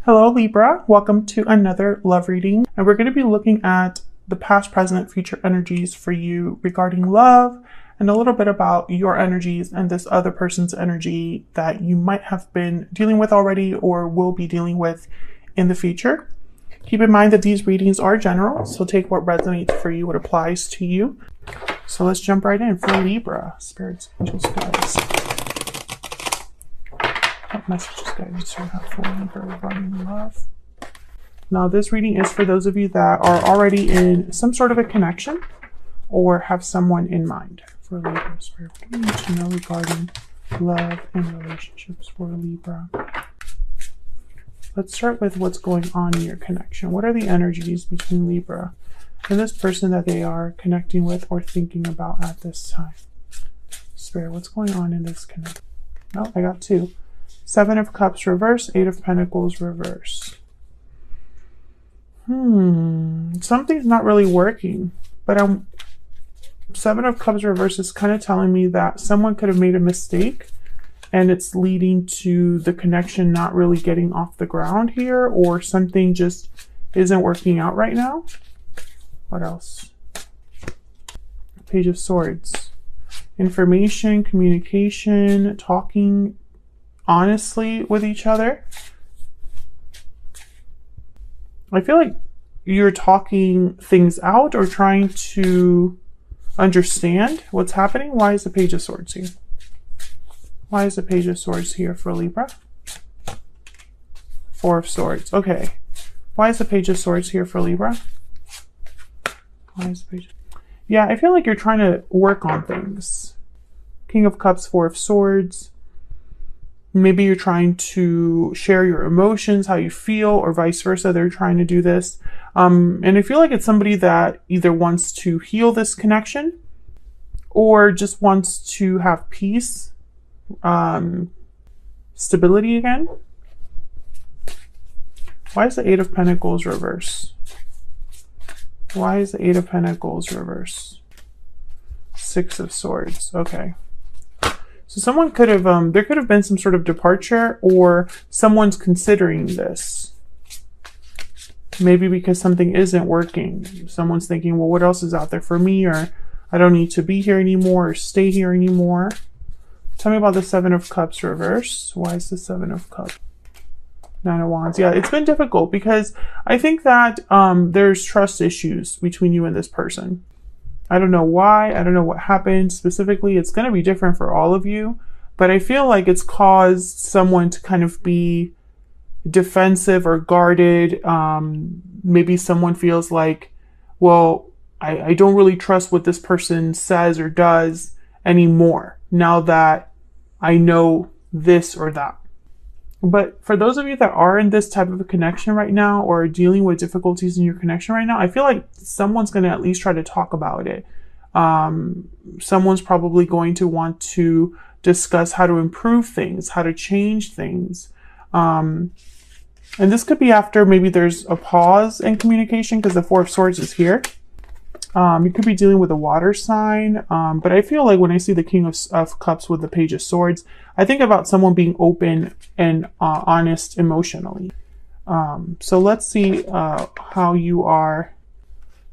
Hello Libra, welcome to another love reading, and we're going to be looking at the past, present, future energies for you regarding love and a little bit about your energies and this other person's energy that you might have been dealing with already or will be dealing with in the future. Keep in mind that these readings are general, so take what resonates for you, what applies to you. So let's jump right in for Libra. Spirits, angels, guides. What messages, guides, do you have for Libra regarding love? Now, this reading is for those of you that are already in some sort of a connection or have someone in mind. For Libra, Spirit, what do you need to know regarding love and relationships for Libra? Let's start with what's going on in your connection. What are the energies between Libra and this person that they are connecting with or thinking about at this time? Spirit, what's going on in this connection? Oh, I got two. Seven of Cups reverse, Eight of Pentacles reverse. Something's not really working, but Seven of Cups reverse is kind of telling me that someone could have made a mistake and it's leading to the connection not really getting off the ground here, or something just isn't working out right now. What else? Page of Swords. Information, communication, talking honestly with each other. I feel like you're talking things out or trying to understand what's happening. Why is the Page of Swords here? Why is the Page of Swords here for Libra? Four of Swords. Okay. Why is the Page of Swords here for Libra? Why is the Page? Yeah, I feel like you're trying to work on things. King of Cups, Four of Swords. Maybe you're trying to share your emotions, how you feel, or vice versa. They're trying to do this. And I feel like it's somebody that either wants to heal this connection or just wants to have peace, stability again. Why is the Eight of Pentacles reverse? Why is the Eight of Pentacles reverse? Six of Swords. Okay. So someone could have, there could have been some sort of departure, or someone's considering this. Maybe because something isn't working. Someone's thinking, well, what else is out there for me? Or I don't need to be here anymore or stay here anymore. Tell me about the Seven of Cups reverse. Why is the Seven of Cups? Nine of Wands. Yeah, it's been difficult because I think that there's trust issues between you and this person. I don't know why. I don't know what happened specifically. It's going to be different for all of you. But I feel like it's caused someone to kind of be defensive or guarded. Maybe someone feels like, well, I don't really trust what this person says or does anymore now that I know this or that. But for those of you that are in this type of a connection right now or dealing with difficulties in your connection right now, I feel like someone's going to at least try to talk about it. Someone's probably going to want to discuss how to improve things, how to change things. And this could be after maybe there's a pause in communication because the Four of Swords is here. You could be dealing with a water sign, but I feel like when I see the King of Cups with the Page of Swords, I think about someone being open and honest emotionally. So let's see how you are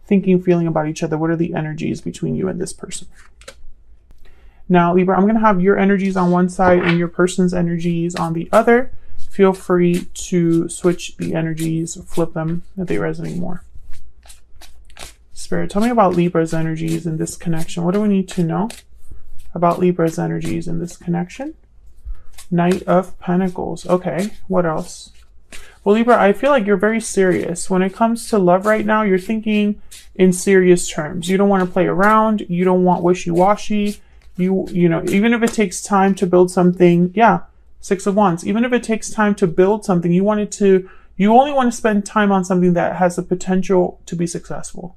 thinking, feeling about each other. What are the energies between you and this person? Now, Libra, I'm going to have your energies on one side and your person's energies on the other. Feel free to switch the energies, flip them if they resonate more. Spirit, tell me about Libra's energies in this connection. What do we need to know about Libra's energies in this connection? Knight of Pentacles. Okay, what else? Well, Libra, I feel like you're very serious. When it comes to love right now, you're thinking in serious terms. You don't want to play around. You don't want wishy-washy. You know, even if it takes time to build something, yeah, Six of Wands. Even if it takes time to build something, you only want to spend time on something that has the potential to be successful.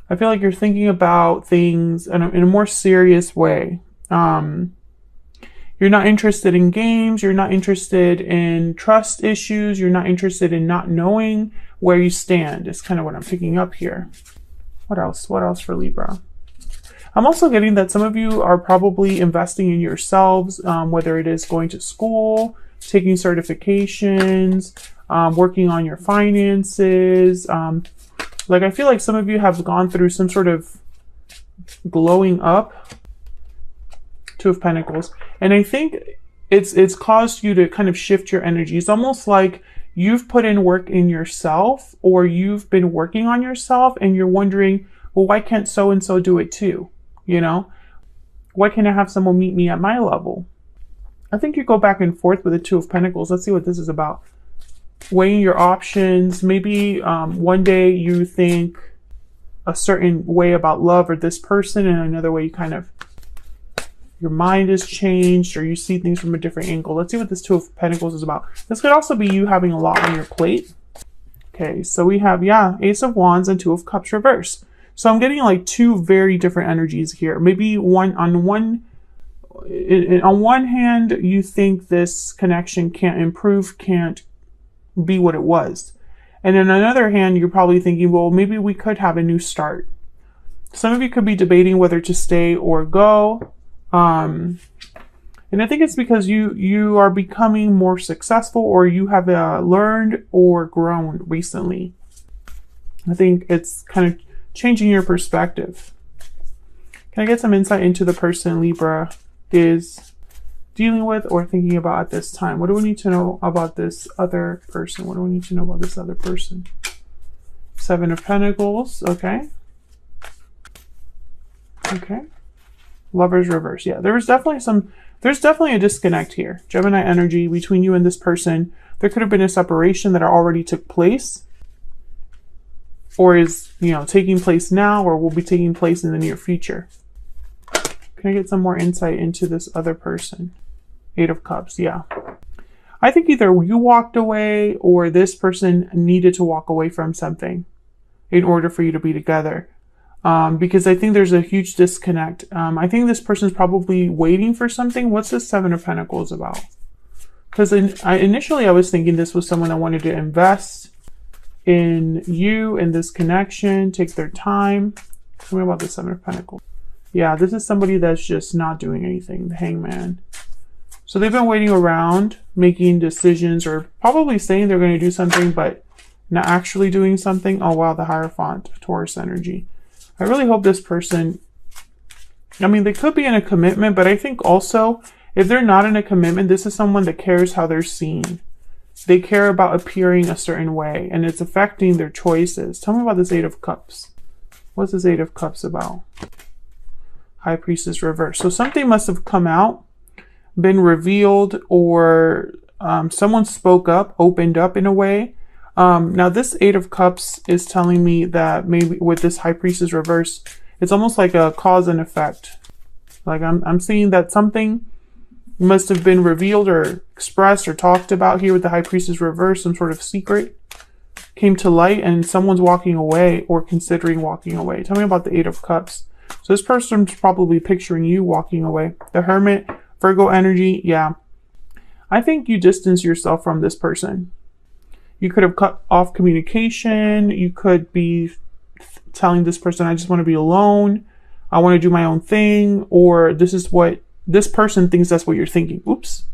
I feel like you're thinking about things in a more serious way. You're not interested in games. You're not interested in trust issues. You're not interested in not knowing where you stand. It's kind of what I'm picking up here. What else? What else for Libra? I'm also getting that some of you are probably investing in yourselves, whether it is going to school, taking certifications, working on your finances. Like I feel like some of you have gone through some sort of glowing up. Two of Pentacles. And I think it's caused you to kind of shift your energy. It's almost like you've put in work in yourself, or you've been working on yourself and you're wondering, well, why can't so-and-so do it too? You know, why can't I have someone meet me at my level? I think you go back and forth with the Two of Pentacles. Let's see what this is about. Weighing your options. Maybe one day you think a certain way about love or this person, and another way you kind of, your mind has changed, or you see things from a different angle. Let's see what this Two of Pentacles is about. This could also be you having a lot on your plate. Okay, so we have, yeah, Ace of Wands and Two of Cups reverse. So I'm getting like two very different energies here. Maybe on one hand, you think this connection can't improve, can't be what it was. And on another hand, you're probably thinking, well, maybe we could have a new start. Some of you could be debating whether to stay or go. And I think it's because you are becoming more successful, or you have learned or grown recently. I think it's kind of changing your perspective. Can I get some insight into the person Libra is dealing with or thinking about at this time? What do we need to know about this other person? What do we need to know about this other person? Seven of Pentacles. Okay. Okay. Lovers reverse. Yeah, there's definitely a disconnect here. Gemini energy between you and this person. There could have been a separation that already took place, or is, you know, taking place now, or will be taking place in the near future. Can I get some more insight into this other person? Eight of Cups. Yeah. I think either you walked away, or this person needed to walk away from something in order for you to be together. Because I think there's a huge disconnect. I think this person's probably waiting for something. What's this Seven of Pentacles about? Because initially I was thinking this was someone that wanted to invest in you, in this connection, take their time. Tell me about the Seven of Pentacles. Yeah, this is somebody that's just not doing anything, the Hangman. So they've been waiting around, making decisions, or probably saying they're going to do something, but not actually doing something. Oh, wow, the Hierophant, Taurus energy. I really hope this person, I mean, they could be in a commitment, but I think also if they're not in a commitment, this is someone that cares how they're seen. They care about appearing a certain way, and it's affecting their choices. Tell me about this Eight of Cups. What's this Eight of Cups about? High Priestess reverse. So something must have come out, been revealed, or someone spoke up, opened up in a way. Now this Eight of Cups is telling me that maybe with this High Priestess reverse, it's almost like a cause and effect. Like I'm seeing that something must have been revealed or expressed or talked about here with the High Priestess reverse. Some sort of secret came to light, and someone's walking away or considering walking away. Tell me about the Eight of Cups. So this person's probably picturing you walking away. The Hermit, Virgo energy. Yeah. I think you distance yourself from this person. You could have cut off communication. You could be telling this person, I just want to be alone. I want to do my own thing. Or this is what this person thinks that's what you're thinking. Oops.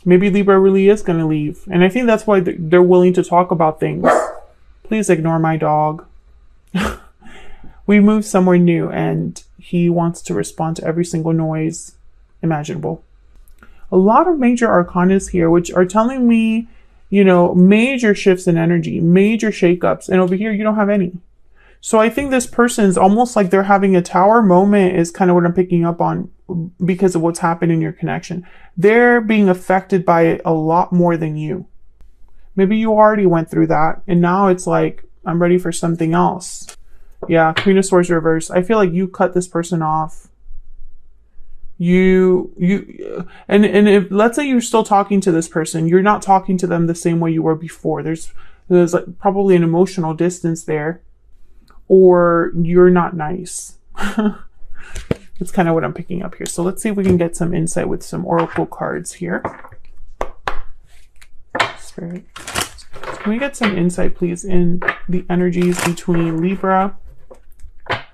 Maybe Libra really is going to leave. And I think that's why they're willing to talk about things. Please ignore my dog. We moved somewhere new and he wants to respond to every single noise imaginable. A lot of major arcanas here, which are telling me, you know, major shifts in energy, major shakeups. And over here, you don't have any. So I think this person's almost like they're having a tower moment is kind of what I'm picking up on because of what's happened in your connection. They're being affected by it a lot more than you. Maybe you already went through that. And now it's like, I'm ready for something else. Yeah, Queen of Swords reverse. I feel like you cut this person off. And if let's say you're still talking to this person, you're not talking to them the same way you were before. There's like probably an emotional distance there, or you're not nice. That's kind of what I'm picking up here. So let's see if we can get some insight with some oracle cards here. Spirit, can we get some insight, please, in the energies between Libra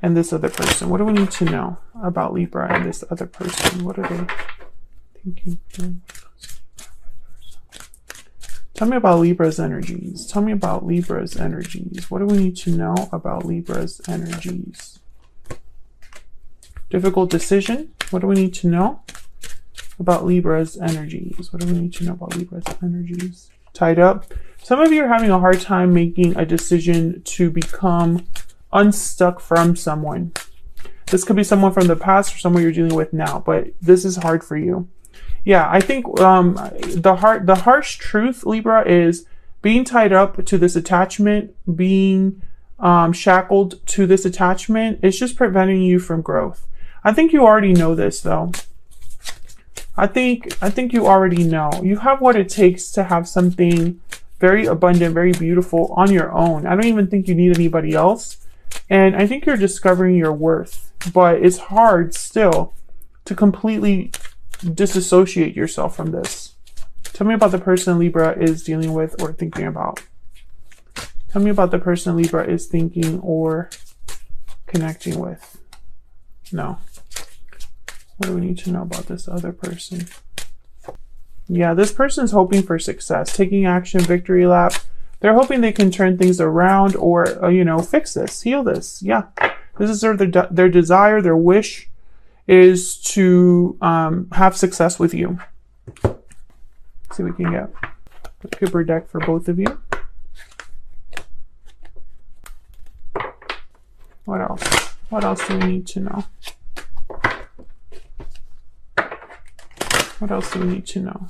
and this other person? What do we need to know about Libra and this other person? What are they thinking? Tell me about Libra's energies. Tell me about Libra's energies. What do we need to know about Libra's energies? Difficult decision. What do we need to know about Libra's energies? What do we need to know about Libra's energies? Tied up. Some of you are having a hard time making a decision to become unstuck from someone. This could be someone from the past or someone you're dealing with now, but this is hard for you. Yeah, I think the harsh truth, Libra, is being tied up to this attachment, being shackled to this attachment, is just preventing you from growth. I think you already know this, though. I think you already know. You have what it takes to have something very abundant, very beautiful on your own. I don't even think you need anybody else. And I think you're discovering your worth, but it's hard still to completely disassociate yourself from this. Tell me about the person Libra is dealing with or thinking about. Tell me about the person Libra is thinking or connecting with. No. What do we need to know about this other person? Yeah, this person's hoping for success, taking action, victory lap. They're hoping they can turn things around or, you know, fix this, heal this. Yeah, this is their desire, their wish is to have success with you. Let's see what we can get. A Kipper deck for both of you. What else? What else do we need to know? What else do we need to know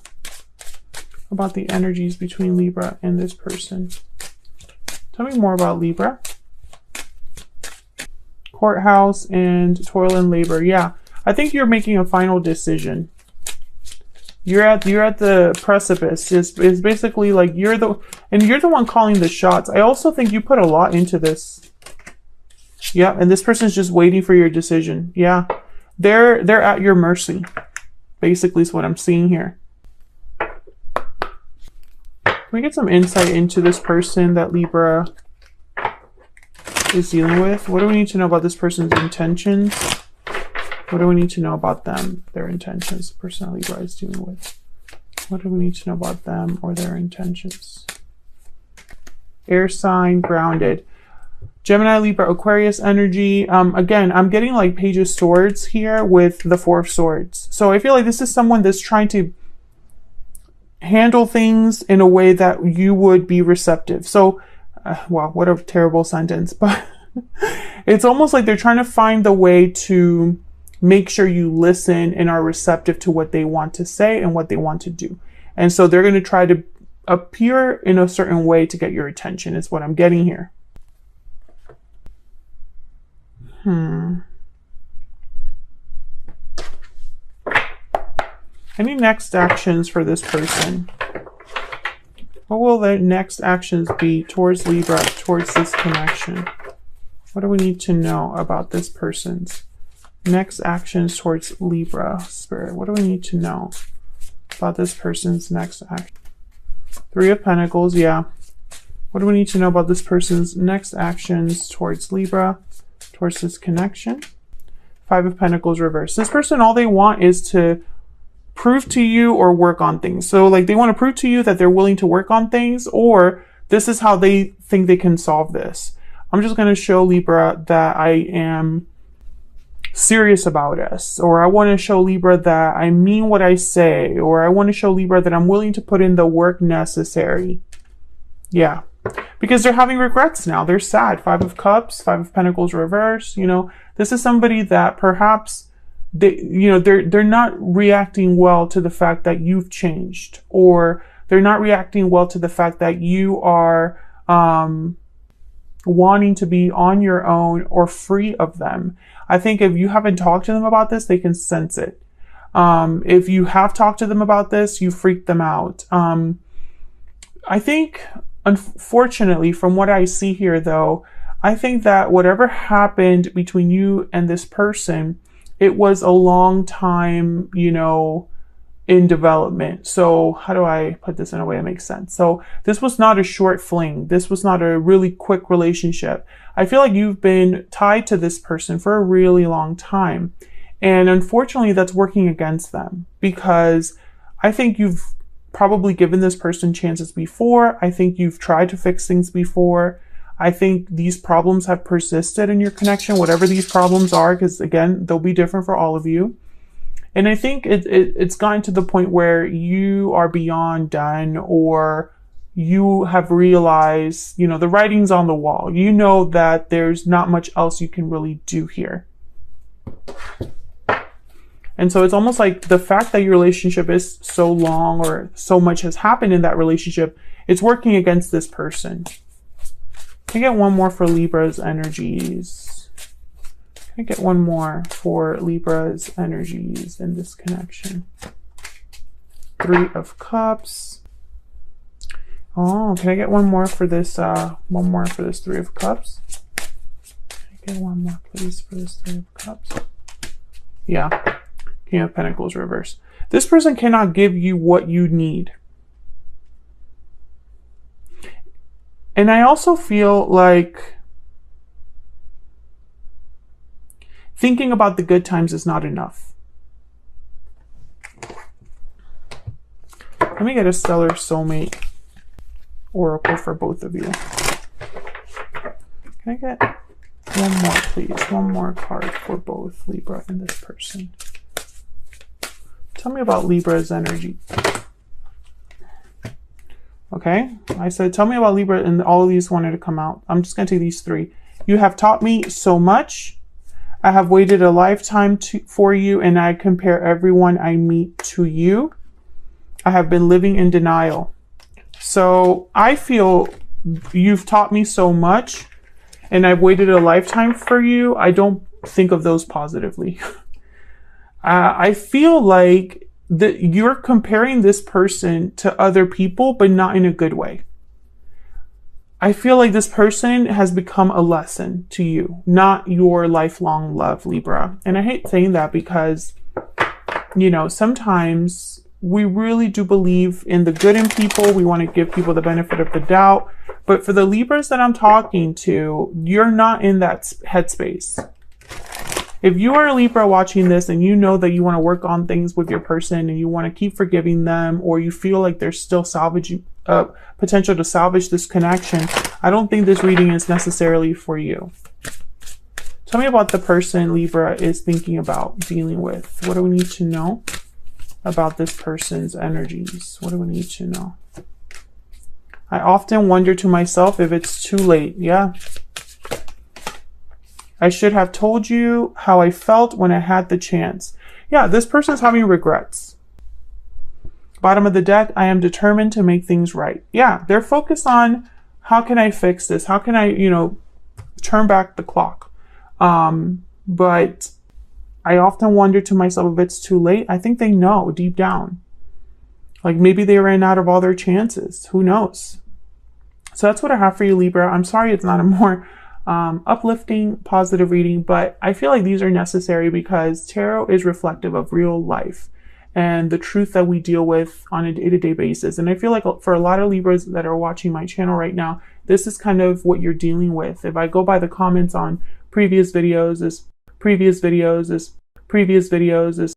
about the energies between Libra and this person? Tell me more about Libra. Courthouse and toil and labor. Yeah, I think you're making a final decision. You're at the precipice. It's basically like you're the one calling the shots. I also think you put a lot into this. Yeah, and this person's just waiting for your decision. Yeah, they're at your mercy. Basically is what I'm seeing here. Can we get some insight into this person that Libra is dealing with? What do we need to know about this person's intentions? What do we need to know about them, their intentions, the person that Libra is dealing with? What do we need to know about them or their intentions? Air sign, grounded. Gemini, Libra, Aquarius energy. Again, I'm getting like Page of Swords here with the Four of Swords. So I feel like this is someone that's trying to handle things in a way that you would be receptive. So, wow, what a terrible sentence. But it's almost like they're trying to find the way to make sure you listen and are receptive to what they want to say and what they want to do. And so they're going to try to appear in a certain way to get your attention, is what I'm getting here. Any next actions for this person? What will their next actions be towards Libra, towards this connection? What do we need to know about this person's next actions towards Libra, Spirit? What do we need to know about this person's next action? Three of Pentacles, yeah. What do we need to know about this person's next actions towards Libra, towards this connection? Five of Pentacles reverse. This person, all they want is to prove to you or work on things. So like they want to prove to you that they're willing to work on things, or this is how they think they can solve this. I'm just going to show Libra that I am serious about us, or I want to show Libra that I mean what I say, or I want to show Libra that I'm willing to put in the work necessary. Yeah. Because they're having regrets now. They're sad. Five of Cups, Five of Pentacles reverse. You know, this is somebody that perhaps they're not reacting well to the fact that you've changed, or they're not reacting well to the fact that you are wanting to be on your own or free of them. I think if you haven't talked to them about this, they can sense it. If you have talked to them about this, you freak them out. I think, unfortunately, from what I see here, though, I think that whatever happened between you and this person, it was a long time, in development. So how do I put this in a way that makes sense? So this was not a short fling. This was not a really quick relationship. I feel like you've been tied to this person for a really long time. And unfortunately, that's working against them, because I think you've probably given this person chances before. I think you've tried to fix things before. I think these problems have persisted in your connection, whatever these problems are, because again, they'll be different for all of you. And I think it's gotten to the point where you are beyond done, or you have realized, you know, the writing's on the wall. You know that there's not much else you can really do here. And so it's almost like the fact that your relationship is so long, or so much has happened in that relationship, it's working against this person. Can I get one more for Libra's energies? Can I get one more for Libra's energies in this connection? 3 of Cups. Oh, can I get one more for this? One more for this 3 of Cups. Can I get one more, please, for this 3 of Cups? Yeah. King of Pentacles reverse. This person cannot give you what you need. And I also feel like thinking about the good times is not enough. Let me get a stellar soulmate oracle for both of you. Can I get one more, please? One more card for both Libra and this person. Tell me about Libra's energy. Okay, I said, tell me about Libra, and all of these wanted to come out. I'm just going to take these 3. You have taught me so much. I have waited a lifetime for you, and I compare everyone I meet to you. I have been living in denial. So I feel you've taught me so much, and I've waited a lifetime for you. I don't think of those positively. I feel like that you're comparing this person to other people, but not in a good way. I feel like this person has become a lesson to you, not your lifelong love, Libra. And I hate saying that because, you know, sometimes we really do believe in the good in people. We want to give people the benefit of the doubt. But for the Libras that I'm talking to, you're not in that headspace. If you are a Libra watching this and you know that you want to work on things with your person and you want to keep forgiving them, or you feel like there's still potential to salvage this connection, I don't think this reading is necessarily for you. Tell me about the person Libra is thinking about dealing with. What do we need to know about this person's energies? What do we need to know? I often wonder to myself if it's too late. Yeah. I should have told you how I felt when I had the chance. Yeah, this person's having regrets. Bottom of the deck, I am determined to make things right. Yeah, they're focused on how can I fix this? How can I, you know, turn back the clock? But I often wonder to myself if it's too late. I think they know deep down. Like maybe they ran out of all their chances. Who knows? So that's what I have for you, Libra. I'm sorry it's not a more uplifting, positive reading, but I feel like these are necessary because tarot is reflective of real life and the truth that we deal with on a day-to-day basis. And I feel like for a lot of Libras that are watching my channel right now, this is kind of what you're dealing with. If I go by the comments on previous videos,